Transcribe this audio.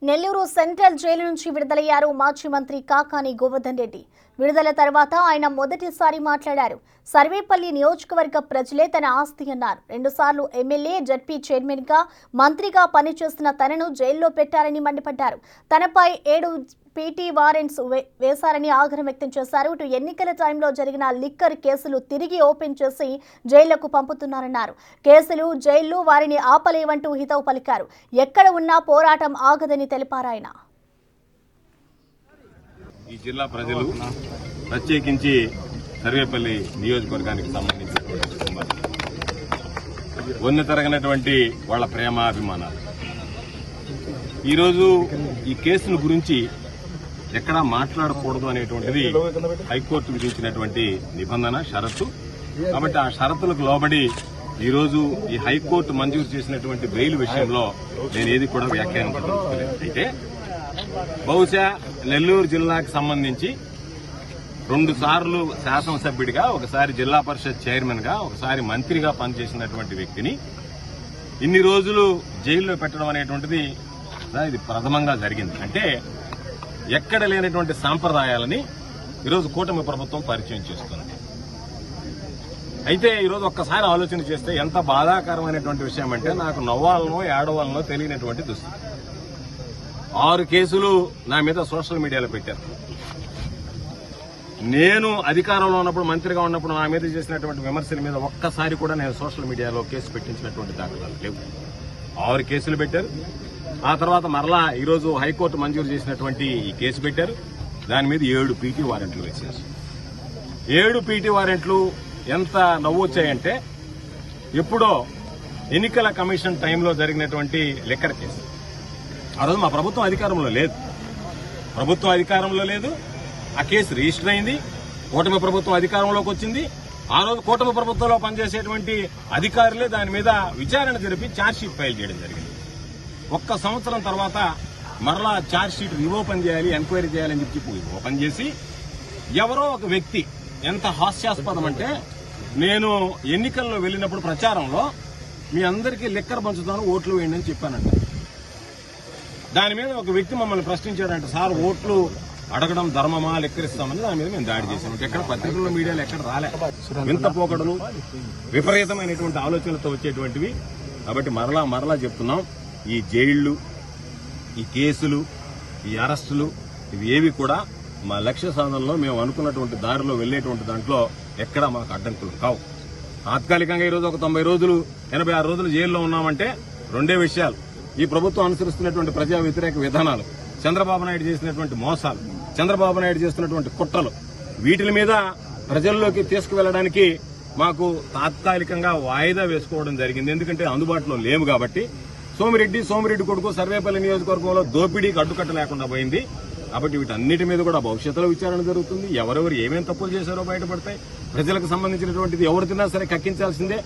Nellore central jail నుంచి విడుదలయ్యారు మాజీ మంత్రి కాకాని గోవర్ధన్ రెడ్డి. విడుదల తర్వాత ఆయన మొదటిసారి మాట్లాడారు. సర్వేపల్లి నియోజకవర్గ ప్రజలే తన ఆస్తి అన్నారు. 2 సార్లు ఎమ్మెల్యే, జడ్పీ చైర్మన్ గా, మంత్రిగా పనిచేస్తున్న తనను జైల్లో పెట్టారని మండిపడ్డారు. తనపై 7 పీటీ వారెంట్స్ వేశారని ఆగ్రహం వ్యక్తం చేశారు. ఇటు ఎన్నికల టైంలో జరిగిన లిక్కర్ కేసులు తిరిగి ఓపెన్ చేసి జైళ్లకు పంపుతున్నారన్నారు. కేసులు, జైళ్లు వారిని ఆపలేవంటూ హితవు పలికారు. ఎక్కడ ఉన్నా పోరాటం ఆగదని తెలిపారాయన. ఈ జిల్లా ప్రజలు ప్రత్యేకించి సర్వేపల్లి నియోజకవర్గానికి సంబంధించినటువంటి కుటుంబాలు వన్నె తరగనటువంటి వాళ్ల ప్రేమాభిమానాలు ఈరోజు ఈ కేసుల గురించి ఎక్కడా మాట్లాడకూడదు అనేటువంటిది హైకోర్టు విధించినటువంటి నిబంధన, షరతు. కాబట్టి ఆ షరతులకు లోబడి ఈరోజు ఈ హైకోర్టు మంజూరు చేసినటువంటి బెయిల్ విషయంలో నేను ఏది కూడా వ్యాఖ్యానించదలుచుకోలేదు. అయితే బహుశా నెల్లూరు జిల్లాకు సంబంధించి 2 సార్లు శాసనసభ్యుడిగా, ఒకసారి జిల్లా పరిషత్ చైర్మన్ గా, ఒకసారి మంత్రిగా పనిచేసినటువంటి వ్యక్తిని ఇన్ని రోజులు జైల్లో పెట్టడం అనేటువంటిది ఇది ప్రథమంగా జరిగింది. అంటే ఎక్కడ లేనటువంటి సాంప్రదాయాలని ఈరోజు కూటమి ప్రభుత్వం పరిచయం చేస్తుంది. అయితే ఈరోజు ఒక్కసారి ఆలోచన చేస్తే ఎంత బాధాకరమైనటువంటి విషయం అంటే, నాకు నవ్వాలనో ఏడవాలనో తెలియనటువంటి దుస్థితి. 6 కేసులు నా మీద సోషల్ మీడియాలో పెట్టారు. నేను అధికారంలో ఉన్నప్పుడు, మంత్రిగా ఉన్నప్పుడు నా మీద చేసినటువంటి విమర్శల మీద ఒక్కసారి కూడా నేను సోషల్ మీడియాలో కేసు పెట్టించినటువంటి దాఖలాలు లేవు. 6 కేసులు పెట్టారు. ఆ తర్వాత మరలా ఈరోజు హైకోర్టు మంజూరు చేసినటువంటి ఈ కేసు పెట్టారు. దాని మీద 7 పీటీ వారెంట్లు వేశారు. 7 పీటీ వారెంట్లు ఎంత నవ్వొచ్చాయంటే, ఎప్పుడో ఎన్నికల కమిషన్ టైంలో జరిగినటువంటి లిక్కర్ కేసు. ఆ రోజు మా ప్రభుత్వం అధికారంలో లేదు. ఆ కేసు రిజిస్టర్ అయింది. కూటమి ప్రభుత్వం అధికారంలోకి వచ్చింది. ఆ రోజు కూటమి ప్రభుత్వంలో పనిచేసేటువంటి అధికారులే దాని మీద విచారణ జరిపి ఛార్జ్షీట్ ఫైల్ చేయడం జరిగింది. 1 సంవత్సరం తర్వాత మరలా ఛార్జ్షీట్ రీఓపెన్ చేయాలి, ఎంక్వైరీ చేయాలని చెప్పి ఓపెన్ చేసి, ఎవరో ఒక వ్యక్తి, ఎంత హాస్యాస్పదం అంటే, నేను ఎన్నికల్లో వెళ్లినప్పుడు ప్రచారంలో మీ అందరికీ లిక్కర్ పంచుతాను, ఓట్లు వేయండి అని చెప్పానంట. దాని మీద ఒక వ్యక్తి మమ్మల్ని ప్రశ్నించాడంట, సార్ ఓట్లు అడగడం ధర్మమా, లెక్కరిస్తామని. దాని మీద మేము దాడి చేశాం. ఎక్కడ పత్రికల్లో, మీడియాలో ఎక్కడ రాలే. వింత పోకడలు, విపరీతమైనటువంటి ఆలోచనలతో వచ్చేటువంటివి. కాబట్టి మరలా చెప్తున్నాం, ఈ జైళ్లు, ఈ కేసులు, ఈ అరెస్టులు, ఇవి ఏవి కూడా మా లక్ష్య సాధనలో మేము అనుకున్నటువంటి దారిలో వెళ్లేటువంటి దాంట్లో ఎక్కడా మాకు అడ్డంకులు కావు. తాత్కాలికంగా ఈరోజు ఒక 90 రోజులు, 86 రోజులు జైల్లో ఉన్నామంటే 2 విషయాలు. ఈ ప్రభుత్వం అనుసరిస్తున్నటువంటి ప్రజా వ్యతిరేక విధానాలు, చంద్రబాబు నాయుడు చేసినటువంటి మోసాలు, చంద్రబాబు నాయుడు చేస్తున్నటువంటి కుట్రలు, వీటి మీద ప్రజల్లోకి తీసుకువెళ్లడానికి మాకు తాత్కాలికంగా వాయిదా వేసుకోవడం జరిగింది. ఎందుకంటే అందుబాటులో లేవు కాబట్టి. సోమిరెడ్డి కొడుకు సర్వేపల్లి నియోజకవర్గంలో దోపిడీకి అడ్డుకట్ట లేకుండా పోయింది. కాబట్టి వీటన్నిటి మీద కూడా భవిష్యత్తులో విచారణ జరుగుతుంది. ఎవరెవరు ఏమేం తప్పులు చేశారో బయటపడతాయి. ప్రజలకు సంబంధించినటువంటిది ఎవరు తిన్నా సరే కక్కించాల్సిందే.